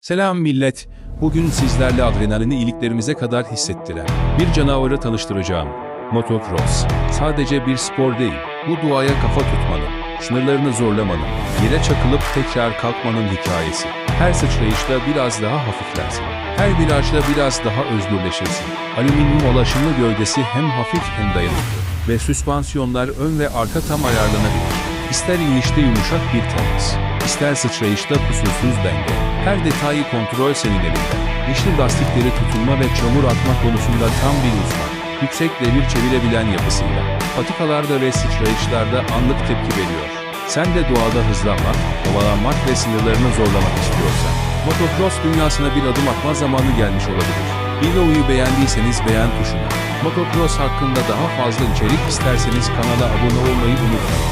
Selam millet. Bugün sizlerle adrenalini iliklerimize kadar hissettiren bir canavarı tanıştıracağım. Motocross. Sadece bir spor değil. Bu duaya kafa tutmanın, sınırlarını zorlamanın, yere çakılıp tekrar kalkmanın hikayesi. Her sıçrayışta biraz daha hafiflersin. Her virajda biraz daha özgürleşirsin. Alüminyum ulaşımlı gövdesi hem hafif hem dayanıklı. Ve süspansiyonlar ön ve arka tam ayarlanabilir. İster inişte yumuşak bir temas, ister sıçrayışta kusursuz denge. Her detayı kontrol senin elinde. Yeşil lastikleri tutunma ve çamur atma konusunda tam bir uzman. Yüksek devir çevirebilen yapısıyla, patikalarda ve sıçrayışlarda anlık tepki veriyor. Sen de doğada hızlanmak, havalanmak ve sınırlarını zorlamak istiyorsan, motocross dünyasına bir adım atma zamanı gelmiş olabilir. Videoyu beğendiyseniz beğen tuşuna, motocross hakkında daha fazla içerik isterseniz kanala abone olmayı unutmayın.